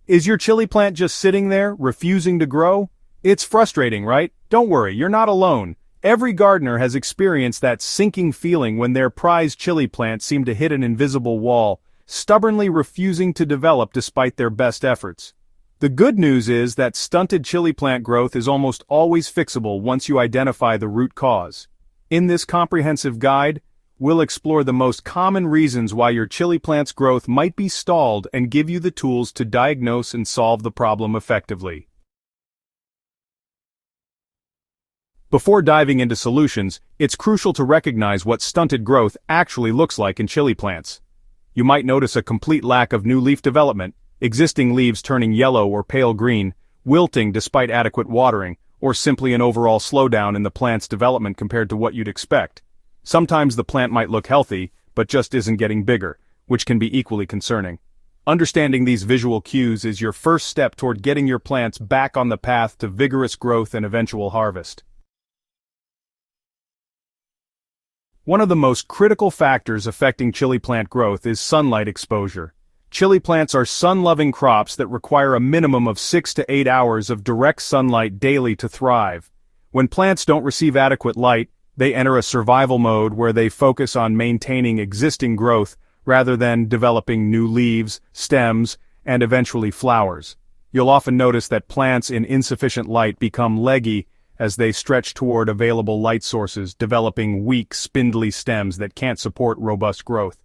Is your chili plant just sitting there, refusing to grow? It's frustrating, right? Don't worry, you're not alone. Every gardener has experienced that sinking feeling when their prized chili plants seem to hit an invisible wall, stubbornly refusing to develop despite their best efforts. The good news is that stunted chili plant growth is almost always fixable once you identify the root cause. In this comprehensive guide, we'll explore the most common reasons why your chili plant's growth might be stalled and give you the tools to diagnose and solve the problem effectively. Before diving into solutions, it's crucial to recognize what stunted growth actually looks like in chili plants. You might notice a complete lack of new leaf development, existing leaves turning yellow or pale green, wilting despite adequate watering, or simply an overall slowdown in the plant's development compared to what you'd expect. Sometimes the plant might look healthy, but just isn't getting bigger, which can be equally concerning. Understanding these visual cues is your first step toward getting your plants back on the path to vigorous growth and eventual harvest. One of the most critical factors affecting chili plant growth is sunlight exposure. Chili plants are sun-loving crops that require a minimum of 6 to 8 hours of direct sunlight daily to thrive. When plants don't receive adequate light, they enter a survival mode where they focus on maintaining existing growth rather than developing new leaves, stems, and eventually flowers. You'll often notice that plants in insufficient light become leggy as they stretch toward available light sources, developing weak, spindly stems that can't support robust growth.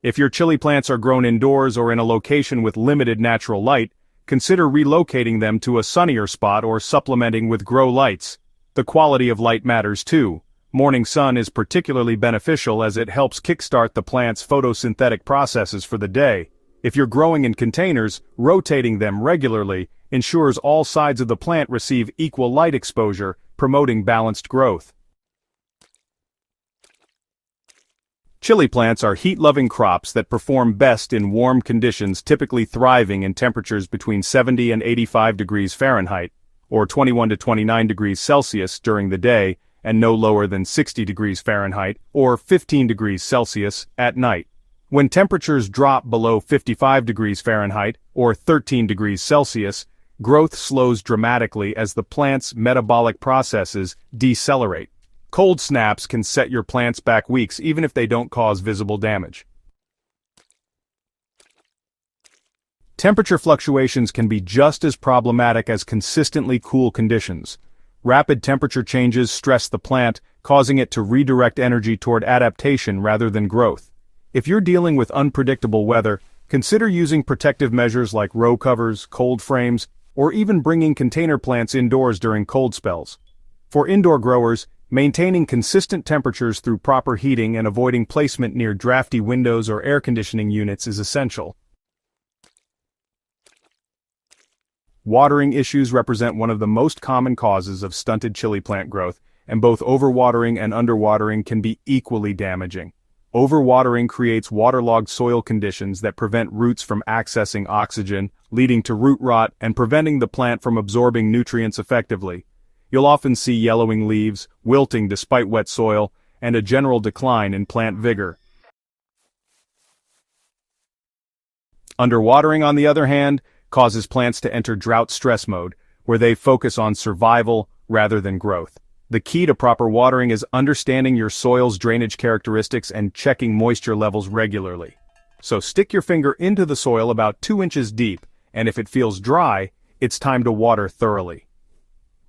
If your chili plants are grown indoors or in a location with limited natural light, consider relocating them to a sunnier spot or supplementing with grow lights. The quality of light matters too. Morning sun is particularly beneficial as it helps kickstart the plant's photosynthetic processes for the day. If you're growing in containers, rotating them regularly ensures all sides of the plant receive equal light exposure, promoting balanced growth. Chili plants are heat-loving crops that perform best in warm conditions, typically thriving in temperatures between 70 and 85 degrees Fahrenheit, or 21 to 29 degrees Celsius during the day, and no lower than 60 degrees Fahrenheit, or 15 degrees Celsius, at night. When temperatures drop below 55 degrees Fahrenheit, or 13 degrees Celsius, growth slows dramatically as the plant's metabolic processes decelerate. Cold snaps can set your plants back weeks even if they don't cause visible damage. Temperature fluctuations can be just as problematic as consistently cool conditions. Rapid temperature changes stress the plant, causing it to redirect energy toward adaptation rather than growth. If you're dealing with unpredictable weather, consider using protective measures like row covers, cold frames, or even bringing container plants indoors during cold spells. For indoor growers, maintaining consistent temperatures through proper heating and avoiding placement near drafty windows or air conditioning units is essential. Watering issues represent one of the most common causes of stunted chili plant growth, and both overwatering and underwatering can be equally damaging. Overwatering creates waterlogged soil conditions that prevent roots from accessing oxygen, leading to root rot and preventing the plant from absorbing nutrients effectively. You'll often see yellowing leaves, wilting despite wet soil, and a general decline in plant vigor. Underwatering, on the other hand, causes plants to enter drought stress mode, where they focus on survival rather than growth. The key to proper watering is understanding your soil's drainage characteristics and checking moisture levels regularly. So stick your finger into the soil about 2 inches deep, and if it feels dry, it's time to water thoroughly.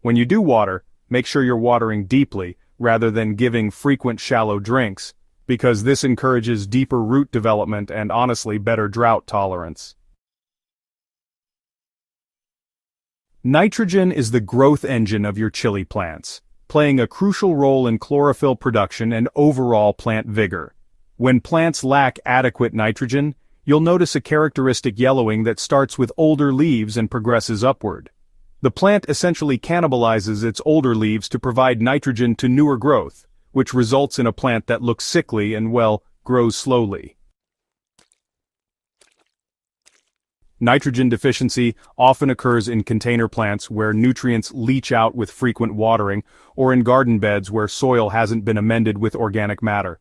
When you do water, make sure you're watering deeply rather than giving frequent shallow drinks, because this encourages deeper root development and honestly better drought tolerance. Nitrogen is the growth engine of your chili plants, playing a crucial role in chlorophyll production and overall plant vigor. When plants lack adequate nitrogen, you'll notice a characteristic yellowing that starts with older leaves and progresses upward. The plant essentially cannibalizes its older leaves to provide nitrogen to newer growth, which results in a plant that looks sickly and, well, grows slowly. Nitrogen deficiency often occurs in container plants where nutrients leach out with frequent watering, or in garden beds where soil hasn't been amended with organic matter.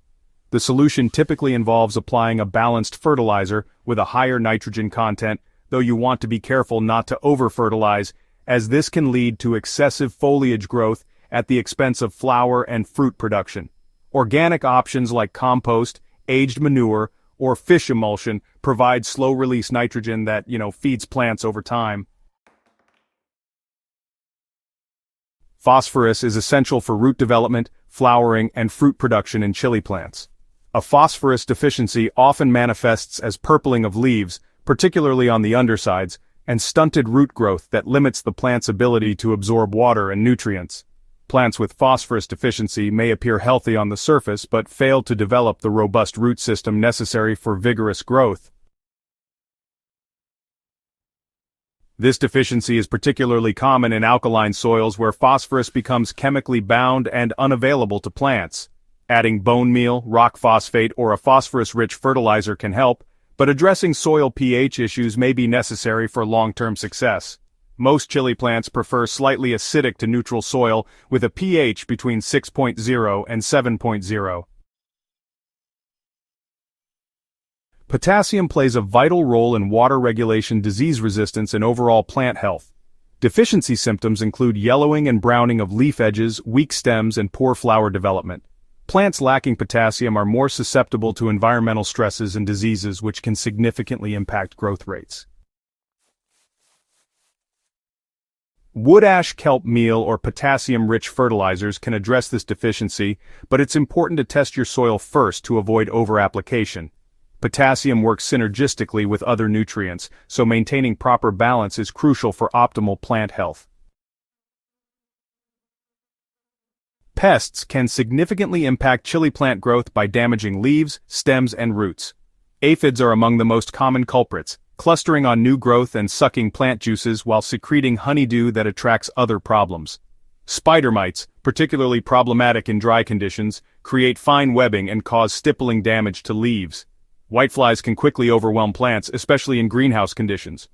The solution typically involves applying a balanced fertilizer with a higher nitrogen content, though you want to be careful not to over-fertilize, as this can lead to excessive foliage growth at the expense of flower and fruit production. Organic options like compost, aged manure, or fish emulsion provide slow-release nitrogen that, feeds plants over time. Phosphorus is essential for root development, flowering, and fruit production in chili plants. A phosphorus deficiency often manifests as purpling of leaves, particularly on the undersides, and stunted root growth that limits the plant's ability to absorb water and nutrients. Plants with phosphorus deficiency may appear healthy on the surface but fail to develop the robust root system necessary for vigorous growth. This deficiency is particularly common in alkaline soils where phosphorus becomes chemically bound and unavailable to plants. Adding bone meal, rock phosphate, or a phosphorus-rich fertilizer can help, but addressing soil pH issues may be necessary for long-term success. Most chili plants prefer slightly acidic to neutral soil with a pH between 6.0 and 7.0. Potassium plays a vital role in water regulation, disease resistance, and overall plant health. Deficiency symptoms include yellowing and browning of leaf edges, weak stems, and poor flower development. Plants lacking potassium are more susceptible to environmental stresses and diseases which can significantly impact growth rates. Wood ash kelp meal or potassium-rich fertilizers can address this deficiency, but it's important to test your soil first to avoid over-application. Potassium works synergistically with other nutrients, so maintaining proper balance is crucial for optimal plant health. Pests can significantly impact chili plant growth by damaging leaves, stems, and roots. Aphids are among the most common culprits, clustering on new growth and sucking plant juices while secreting honeydew that attracts other problems. Spider mites, particularly problematic in dry conditions, create fine webbing and cause stippling damage to leaves. Whiteflies can quickly overwhelm plants, especially in greenhouse conditions.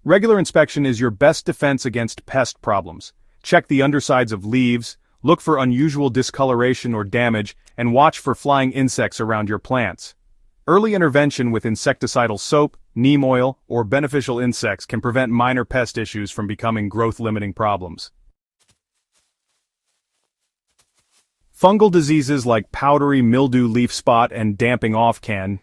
Regular inspection is your best defense against pest problems. Check the undersides of leaves, look for unusual discoloration or damage, and watch for flying insects around your plants. Early intervention with insecticidal soap, neem oil, or beneficial insects can prevent minor pest issues from becoming growth-limiting problems. Fungal diseases like powdery mildew leaf spot and damping off can,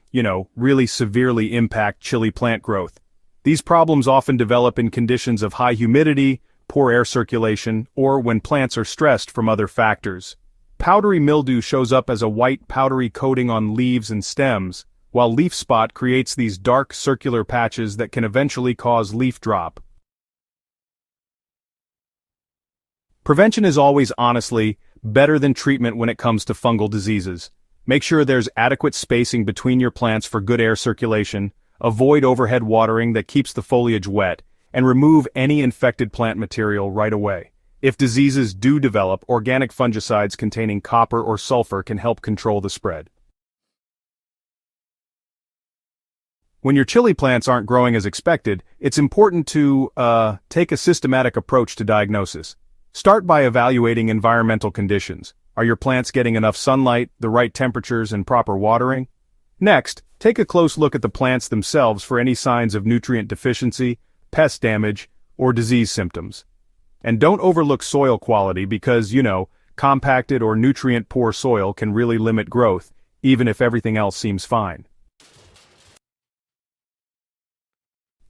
really severely impact chili plant growth. These problems often develop in conditions of high humidity, poor air circulation, or when plants are stressed from other factors. Powdery mildew shows up as a white powdery coating on leaves and stems, while leaf spot creates these dark circular patches that can eventually cause leaf drop. Prevention is always, honestly, better than treatment when it comes to fungal diseases. Make sure there's adequate spacing between your plants for good air circulation, avoid overhead watering that keeps the foliage wet, and remove any infected plant material right away. If diseases do develop, organic fungicides containing copper or sulfur can help control the spread. When your chili plants aren't growing as expected, it's important to take a systematic approach to diagnosis. Start by evaluating environmental conditions. Are your plants getting enough sunlight, the right temperatures, and proper watering? Next, take a close look at the plants themselves for any signs of nutrient deficiency, pest damage, or disease symptoms. And don't overlook soil quality because, compacted or nutrient-poor soil can really limit growth, even if everything else seems fine.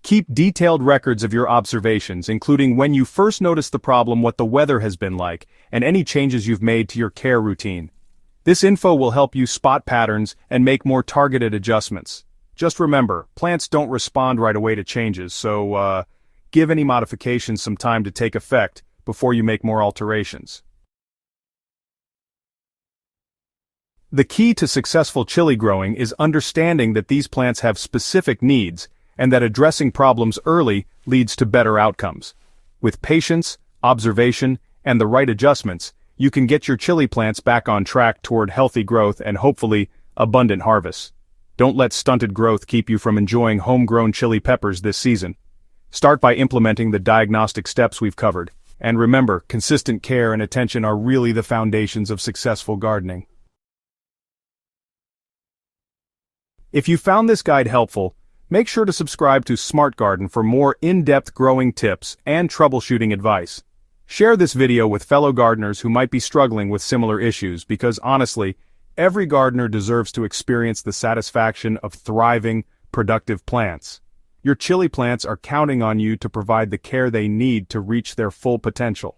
Keep detailed records of your observations, including when you first noticed the problem, what the weather has been like, and any changes you've made to your care routine. This info will help you spot patterns and make more targeted adjustments. Just remember, plants don't respond right away to changes, so give any modifications some time to take effect before you make more alterations. The key to successful chili growing is understanding that these plants have specific needs, and that addressing problems early leads to better outcomes. With patience, observation, and the right adjustments, you can get your chili plants back on track toward healthy growth and hopefully abundant harvests. Don't let stunted growth keep you from enjoying homegrown chili peppers this season. Start by implementing the diagnostic steps we've covered, And remember, consistent care and attention are really the foundations of successful gardening. If you found this guide helpful, make sure to subscribe to Smart Garden for more in-depth growing tips and troubleshooting advice. Share this video with fellow gardeners who might be struggling with similar issues because honestly, every gardener deserves to experience the satisfaction of thriving, productive plants. Your chili plants are counting on you to provide the care they need to reach their full potential.